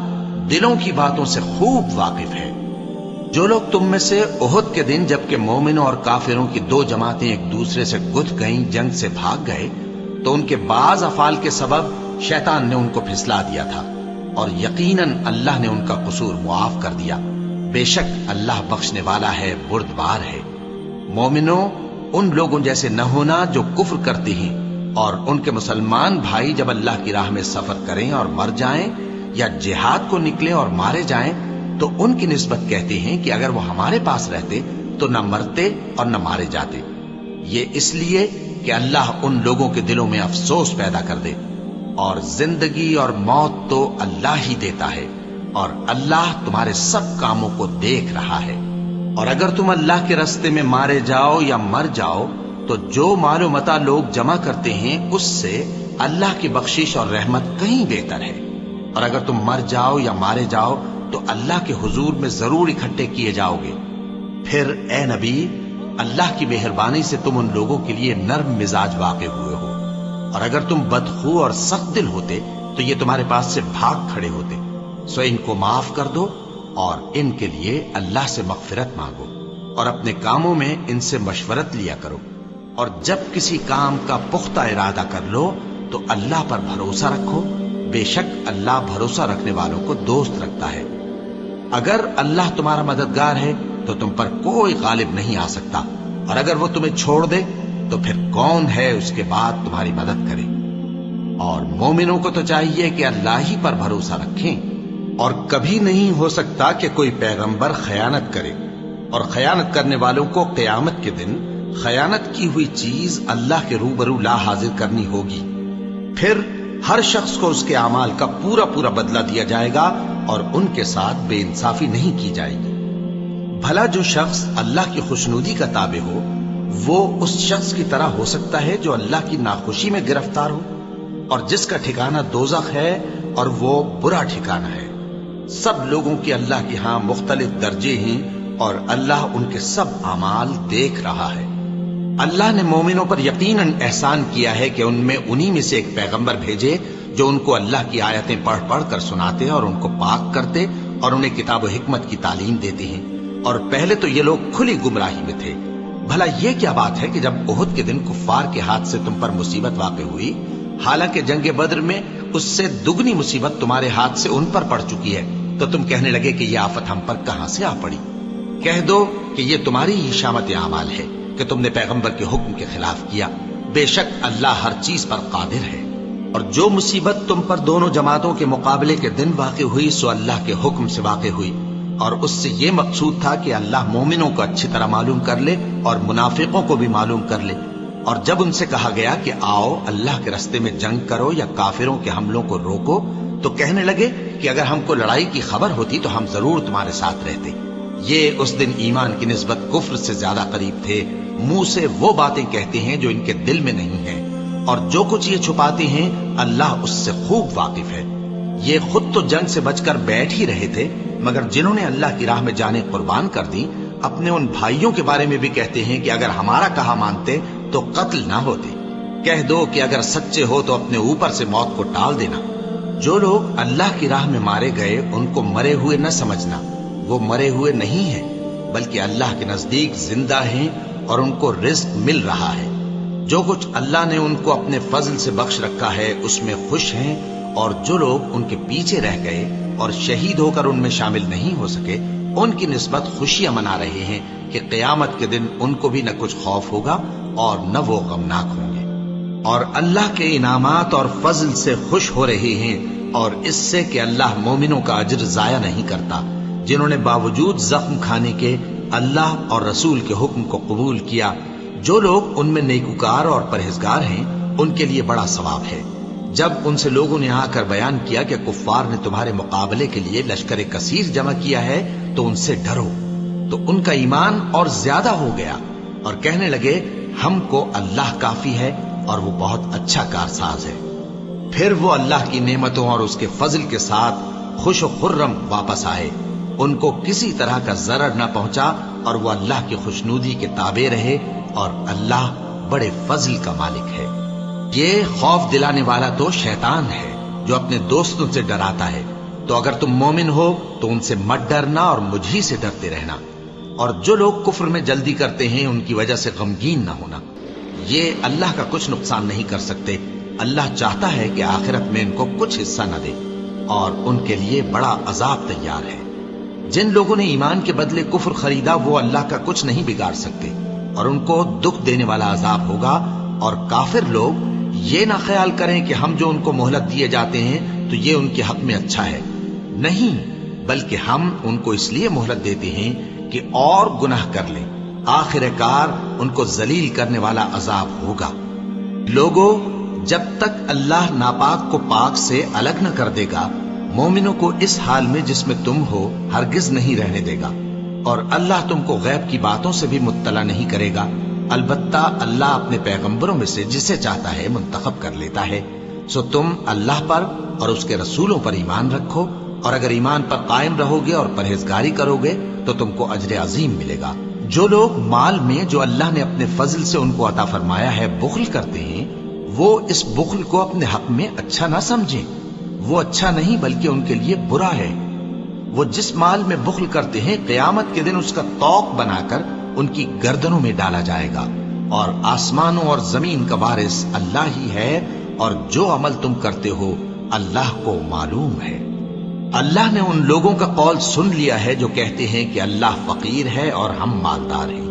دلوں کی باتوں سے خوب واقف ہے۔ جو لوگ تم میں سے احد کے دن جبکہ مومنوں اور کافروں کی دو جماعتیں ایک دوسرے سے گتھ گئیں جنگ سے بھاگ گئے تو ان کے بعض افعال کے سبب شیطان نے ان کو پھسلا دیا تھا، اور یقیناً اللہ نے ان کا قصور معاف کر دیا۔ بے شک اللہ بخشنے والا ہے، بردبار ہے۔ مومنوں، ان لوگوں جیسے نہ ہونا جو کفر کرتے ہیں، اور ان کے مسلمان بھائی جب اللہ کی راہ میں سفر کریں اور مر جائیں یا جہاد کو نکلیں اور مارے جائیں تو ان کی نسبت کہتے ہیں کہ اگر وہ ہمارے پاس رہتے تو نہ مرتے اور نہ مارے جاتے، یہ اس لیے کہ اللہ ان لوگوں کے دلوں میں افسوس پیدا کر دے، اور زندگی اور موت تو اللہ ہی دیتا ہے، اور اللہ تمہارے سب کاموں کو دیکھ رہا ہے۔ اور اگر تم اللہ کے راستے میں مارے جاؤ یا مر جاؤ تو جو مال و متاع لوگ جمع کرتے ہیں اس سے اللہ کی بخشش اور رحمت کہیں بہتر ہے، اور اگر تم مر جاؤ یا مارے جاؤ تو اللہ کے حضور میں ضرور اکٹھے کیے جاؤ گے۔ پھر اے نبی، اللہ کی مہربانی سے تم ان لوگوں کے لیے نرم مزاج واقع ہوئے ہو، اور اگر تم بدخو اور سخت دل ہوتے تو یہ تمہارے پاس سے بھاگ کھڑے ہوتے، سو ان کو معاف کر دو اور ان کے لیے اللہ سے مغفرت مانگو، اور اپنے کاموں میں ان سے مشورت لیا کرو، اور جب کسی کام کا پختہ ارادہ کر لو تو اللہ پر بھروسہ رکھو، بے شک اللہ بھروسہ رکھنے والوں کو دوست رکھتا ہے۔ اگر اللہ تمہارا مددگار ہے تو تم پر کوئی غالب نہیں آ سکتا، اور اگر وہ تمہیں چھوڑ دے تو پھر کون ہے اس کے بعد تمہاری مدد کرے؟ اور مومنوں کو تو چاہیے کہ اللہ ہی پر بھروسہ رکھیں، اور کبھی نہیں ہو سکتا کہ کوئی پیغمبر خیانت کرے، اور خیانت کرنے والوں کو قیامت کے دن خیانت کی ہوئی چیز اللہ کے روبرو لا حاضر کرنی ہوگی، پھر ہر شخص کو اس کے اعمال کا پورا پورا بدلہ دیا جائے گا اور ان کے ساتھ بے انصافی نہیں کی جائے گی۔ بھلا جو شخص اللہ کی خوشنودی کا تابع ہو وہ اس شخص کی طرح ہو سکتا ہے جو اللہ کی ناخوشی میں گرفتار ہو، اور جس کا ٹھکانہ دوزخ ہے اور وہ برا ٹھکانہ ہے۔ سب لوگوں کے اللہ کے ہاں مختلف درجے ہیں اور اللہ ان کے سب اعمال دیکھ رہا ہے۔ اللہ نے مومنوں پر یقیناً احسان کیا ہے کہ ان میں انہی میں سے ایک پیغمبر بھیجے جو ان کو اللہ کی آیتیں پڑھ پڑھ کر سناتے اور ان کو پاک کرتے اور انہیں کتاب و حکمت کی تعلیم دیتے ہیں، اور پہلے تو یہ لوگ کھلی گمراہی میں تھے۔ بھلا یہ کیا بات ہے کہ جب احد کے دن کفار کے ہاتھ سے تم پر مصیبت واقع ہوئی، حالانکہ جنگ بدر میں اس سے دگنی مصیبت تمہارے ہاتھ سے ان پر پڑ چکی ہے، تو تم کہنے لگے کہ یہ آفت ہم پر کہاں سے آ پڑی؟ کہہ دو کہ یہ تمہاری ہی شامت اعمال ہے کہ تم نے پیغمبر کے حکم کے خلاف کیا، بے شک اللہ ہر چیز پر قادر ہے۔ اور جو مصیبت تم پر دونوں جماعتوں کے مقابلے کے دن واقع ہوئی سو اللہ کے حکم سے واقع ہوئی، اور اس سے یہ مقصود تھا کہ اللہ مومنوں کو اچھی طرح معلوم کر لے اور منافقوں کو بھی معلوم کر لے۔ اور جب ان سے کہا گیا کہ آؤ اللہ کے راستے میں جنگ کرو یا کافروں کے حملوں کو روکو، تو کہنے لگے کہ اگر ہم کو لڑائی کی خبر ہوتی تو ہم ضرور تمہارے ساتھ رہتے۔ یہ اس دن ایمان کی نسبت کفر سے زیادہ قریب تھے، منہ سے وہ باتیں کہتے ہیں جو ان کے دل میں نہیں ہیں، اور جو کچھ یہ چھپاتے ہیں اللہ اس سے خوب واقف ہے۔ یہ خود تو جنگ سے بچ کر بیٹھ ہی رہے تھے، مگر جنہوں نے اللہ کی راہ میں جانیں قربان کر دی اپنے ان بھائیوں کے بارے میں بھی کہتے ہیں کہ اگر ہمارا کہا مانتے تو قتل نہ ہوتے۔ کہہ دو کہ اگر سچے ہو تو اپنے اوپر سے موت کو ٹال دینا۔ جو لوگ اللہ کی راہ میں مارے گئے ان کو مرے ہوئے نہ سمجھنا، وہ مرے ہوئے نہیں ہیں بلکہ اللہ کے نزدیک زندہ ہیں اور ان کو رزق مل رہا ہے۔ جو کچھ اللہ نے ان کو اپنے فضل سے بخش رکھا ہے اس میں خوش ہیں، اور جو لوگ ان کے پیچھے رہ گئے اور شہید ہو کر ان میں شامل نہیں ہو سکے ان کی نسبت خوشیاں منا رہے ہیں کہ قیامت کے دن ان کو بھی نہ کچھ خوف ہوگا اور نہ وہ غمناک ہوں گے، اور اللہ کے انعامات اور فضل سے خوش ہو رہے ہیں، اور اس سے کہ اللہ مومنوں کا اجر ضائع نہیں کرتا جنہوں نے باوجود زخم کھانے کے اللہ اور رسول کے حکم کو قبول کیا۔ جو لوگ ان میں نیکوکار اور پرہیزگار ہیں ان کے لیے بڑا ثواب ہے۔ جب ان سے لوگوں نے آ کر بیان کیا کہ کفار نے تمہارے مقابلے کے لیے لشکر کثیر جمع کیا ہے تو ان سے ڈرو، تو ان کا ایمان اور زیادہ ہو گیا اور کہنے لگے ہم کو اللہ کافی ہے اور وہ بہت اچھا کارساز ہے۔ پھر وہ اللہ کی نعمتوں اور اس کے فضل کے ساتھ خوش و خرم واپس آئے، ان کو کسی طرح کا ضرر نہ پہنچا اور وہ اللہ کی خوشنودی کے تابع رہے، اور اللہ بڑے فضل کا مالک ہے۔ یہ خوف دلانے والا تو شیطان ہے جو اپنے دوستوں سے ڈراتا ہے، تو اگر تم مومن ہو تو ان سے مت ڈرنا اور مجھ ہی سے ڈرتے رہنا، اور جو لوگ کفر میں جلدی کرتے ہیں ان کی وجہ سے غمگین نہ ہونا، یہ اللہ کا کچھ نقصان نہیں کر سکتے۔ اللہ چاہتا ہے کہ آخرت میں ان کو کچھ حصہ نہ دے اور ان کے لیے بڑا عذاب تیار ہے۔ جن لوگوں نے ایمان کے بدلے کفر خریدا وہ اللہ کا کچھ نہیں بگاڑ سکتے، اور ان کو دکھ دینے والا عذاب ہوگا۔ اور کافر لوگ یہ نہ خیال کریں کہ ہم جو ان کو مہلت دیے جاتے ہیں تو یہ ان کے حق میں اچھا ہے، نہیں، بلکہ ہم ان کو اس لیے مہلت دیتے ہیں کہ اور گناہ کر لیں، آخر کار ان کو ذلیل کرنے والا عذاب ہوگا۔ لوگو، جب تک اللہ ناپاک کو پاک سے الگ نہ کر دے گا مومنوں کو اس حال میں جس میں تم ہو ہرگز نہیں رہنے دے گا، اور اللہ تم کو غیب کی باتوں سے بھی مطلع نہیں کرے گا۔ البتہ اللہ اپنے پیغمبروں میں سے جسے چاہتا ہے منتخب کر لیتا ہے۔ سو تم اللہ پر اور اس کے رسولوں پر ایمان رکھو، اور اگر ایمان پر قائم رہو گے اور پرہیزگاری کرو گے تو تم کو اجر عظیم ملے گا۔ جو لوگ مال میں جو اللہ نے اپنے فضل سے ان کو عطا فرمایا ہے بخل کرتے ہیں، وہ اس بخل کو اپنے حق میں اچھا نہ سمجھیں، وہ اچھا نہیں بلکہ ان کے لیے برا ہے۔ وہ جس مال میں بخل کرتے ہیں قیامت کے دن اس کا طوق بنا کر ان کی گردنوں میں ڈالا جائے گا، اور آسمانوں اور زمین کا وارث اللہ ہی ہے، اور جو عمل تم کرتے ہو اللہ کو معلوم ہے۔ اللہ نے ان لوگوں کا قول سن لیا ہے جو کہتے ہیں کہ اللہ فقیر ہے اور ہم مالدار ہیں۔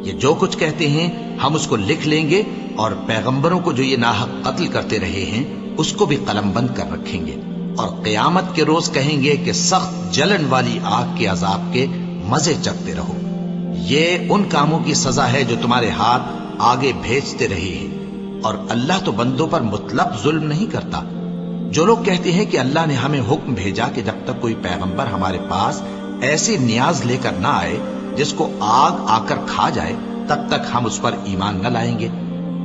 یہ جو کچھ کہتے ہیں ہم اس کو لکھ لیں گے، اور پیغمبروں کو جو یہ ناحق قتل کرتے رہے ہیں اس کو بھی قلم بند کر رکھیں گے، اور قیامت کے روز کہیں گے کہ سخت جلن والی آگ کے عذاب کے مزے چکھتے رہو۔ یہ ان کاموں کی سزا ہے جو تمہارے ہاتھ آگے بھیجتے رہے ہیں، اور اللہ تو بندوں پر مطلق ظلم نہیں کرتا۔ جو لوگ کہتے ہیں کہ اللہ نے ہمیں حکم بھیجا کہ جب تک کوئی پیغمبر ہمارے پاس ایسی نیاز لے کر نہ آئے جس کو آگ آ کر کھا جائے تب تک ہم اس پر ایمان نہ لائیں گے،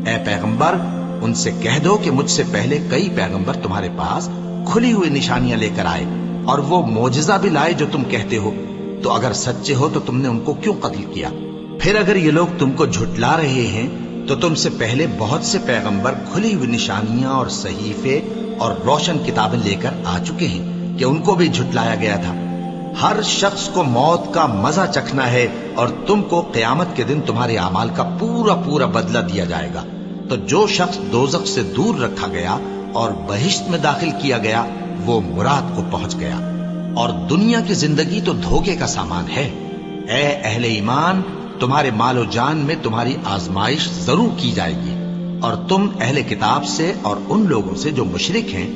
اے پیغمبر ان سے کہہ دو کہ مجھ سے پہلے کئی پیغمبر تمہارے پاس کھلی ہوئی نشانیاں لے کر آئے اور وہ معجزہ بھی لائے جو تم کہتے ہو، تو اگر سچے ہو تو تم نے ان کو کیوں قتل کیا؟ پھر اگر یہ لوگ تم کو جھٹلا رہے ہیں تو تم سے پہلے بہت سے پیغمبر کھلی ہوئی نشانیاں اور صحیفے اور روشن کتابیں لے کر آ چکے ہیں کہ ان کو بھی جھٹلایا گیا تھا۔ ہر شخص کو موت کا مزہ چکھنا ہے، اور تم کو قیامت کے دن تمہارے اعمال کا پورا پورا بدلہ دیا جائے گا۔ تو جو شخص دوزخ سے دور رکھا گیا اور بہشت میں داخل کیا گیا وہ مراد کو پہنچ گیا، اور دنیا کی زندگی تو دھوکے کا سامان ہے۔ اے اہل ایمان، تمہارے مال و جان میں تمہاری آزمائش ضرور کی جائے گی، اور تم اہل کتاب سے اور ان لوگوں سے جو مشرک ہیں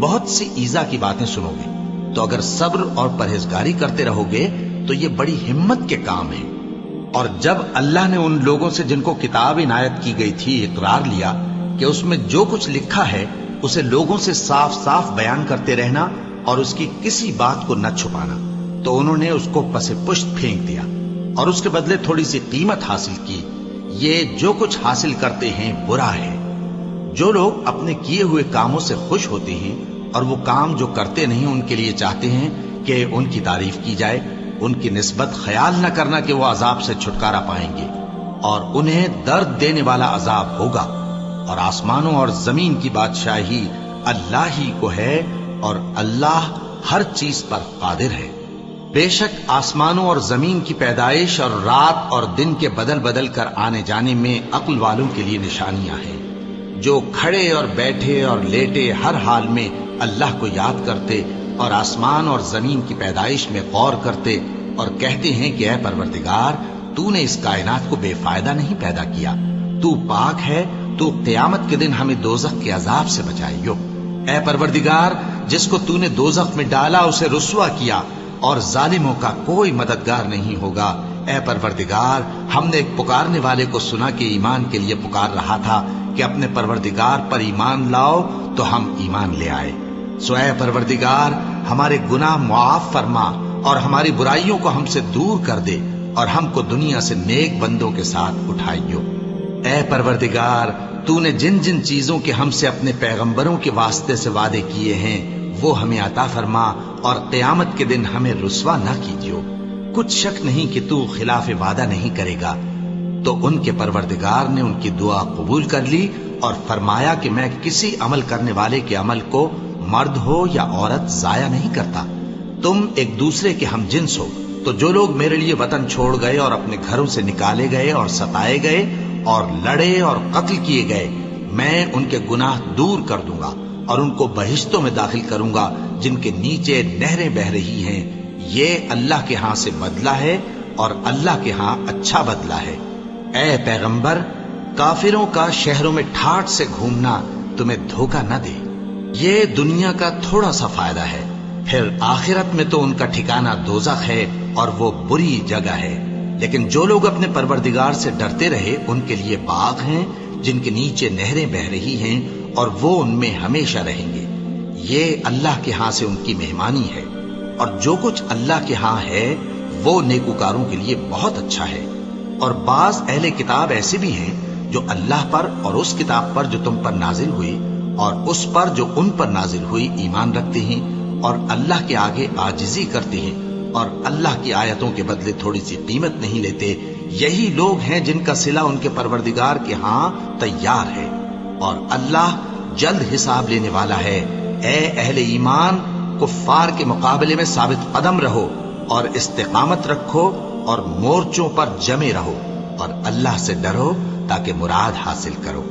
بہت سی ایذا کی باتیں سنو گے، تو اگر صبر اور پرہیزگاری کرتے رہو گے تو یہ بڑی ہمت کے کام ہے۔ اور جب اللہ نے ان لوگوں سے جن کو کتاب عنایت کی گئی تھی اقرار لیا کہ اس میں جو کچھ لکھا ہے اسے لوگوں سے صاف صاف بیان کرتے رہنا اور اس کی کسی بات کو نہ چھپانا، تو انہوں نے اس کو پس پشت پھینک دیا اور اس کے بدلے تھوڑی سی قیمت حاصل کی۔ یہ جو کچھ حاصل کرتے ہیں برا ہے۔ جو لوگ اپنے کیے ہوئے کاموں سے خوش ہوتے ہیں اور وہ کام جو کرتے نہیں ان کے لیے چاہتے ہیں کہ ان کی تعریف کی جائے، ان کی نسبت خیال نہ کرنا کہ وہ عذاب سے چھٹکارا پائیں گے، اور انہیں درد دینے والا عذاب ہوگا۔ اور آسمانوں اور زمین کی بادشاہی اللہ ہی کو ہے، اور اللہ ہر چیز پر قادر ہے۔ بے شک آسمانوں اور زمین کی پیدائش اور رات اور دن کے بدل بدل کر آنے جانے میں عقل والوں کے لیے نشانیاں ہیں، جو کھڑے اور بیٹھے اور لیٹے ہر حال میں اللہ کو یاد کرتے اور آسمان اور زمین کی پیدائش میں غور کرتے اور کہتے ہیں کہ اے پروردگار، تو نے اس کائنات کو بے فائدہ نہیں پیدا کیا، تو پاک ہے، تو قیامت کے دن ہمیں دوزخ کے عذاب سے بچائیو۔ اے پروردگار، جس کو تو نے دوزخ میں ڈالا اسے رسوا کیا، اور ظالموں کا کوئی مددگار نہیں ہوگا۔ اے پروردگار، ہم نے ایک پکارنے والے کو سنا کہ ایمان کے لیے پکار رہا تھا کہ اپنے پروردگار پر ایمان لاؤ، تو ہم ایمان لے آئے۔ سو اے پروردگار، ہمارے گناہ معاف فرما اور ہماری برائیوں کو ہم سے دور کر دے، اور ہم کو دنیا سے نیک بندوں کے ساتھ اٹھائیو۔ اے پروردگار، تو نے جن جن چیزوں کے ہم سے اپنے پیغمبروں کے واسطے سے وعدے کیے ہیں وہ ہمیں عطا فرما، اور قیامت کے دن ہمیں رسوا نہ کیجیو۔ کچھ شک نہیں کہ تو خلاف وعدہ نہیں کرے گا۔ تو ان کے پروردگار نے ان کی دعا قبول کر لی اور فرمایا کہ میں کسی عمل کرنے والے کے عمل کو مرد ہو یا عورت ضائع نہیں کرتا۔ تم ایک دوسرے کے ہم جنس ہو، تو جو لوگ میرے لیے وطن چھوڑ گئے اور اپنے گھروں سے نکالے گئے اور ستائے گئے اور لڑے اور قتل کیے گئے، میں ان کے گناہ دور کر دوں گا اور ان کو بہشتوں میں داخل کروں گا جن کے نیچے نہریں بہ رہی ہیں۔ یہ اللہ کے ہاں سے بدلہ ہے اور اللہ کے ہاں اچھا بدلہ ہے۔ اے پیغمبر، کافروں کا شہروں میں ٹھاٹھ سے گھومنا تمہیں دھوکہ نہ دے، یہ دنیا کا تھوڑا سا فائدہ ہے، پھر آخرت میں تو ان کا ٹھکانہ دوزخ ہے اور وہ بری جگہ ہے۔ لیکن جو لوگ اپنے پروردگار سے ڈرتے رہے ان کے لیے باغ ہیں جن کے نیچے نہریں بہ رہی ہیں، اور وہ ان میں ہمیشہ رہیں گے۔ یہ اللہ کے ہاں سے ان کی مہمانی ہے، اور جو کچھ اللہ کے ہاں ہے وہ نیکوکاروں کے لیے بہت اچھا ہے۔ اور بعض اہل کتاب ایسے بھی ہیں جو اللہ پر اور اس کتاب پر جو تم پر نازل ہوئی اور اس پر جو ان پر نازل ہوئی ایمان رکھتے ہیں، اور اللہ کے آگے عاجزی کرتے ہیں، اور اللہ کی آیتوں کے بدلے تھوڑی سی قیمت نہیں لیتے۔ یہی لوگ ہیں جن کا صلہ ان کے پروردگار کے ہاں تیار ہے، اور اللہ جلد حساب لینے والا ہے۔ اے اہل ایمان، کفار کے مقابلے میں ثابت قدم رہو اور استقامت رکھو اور مورچوں پر جمے رہو، اور اللہ سے ڈرو تاکہ مراد حاصل کرو۔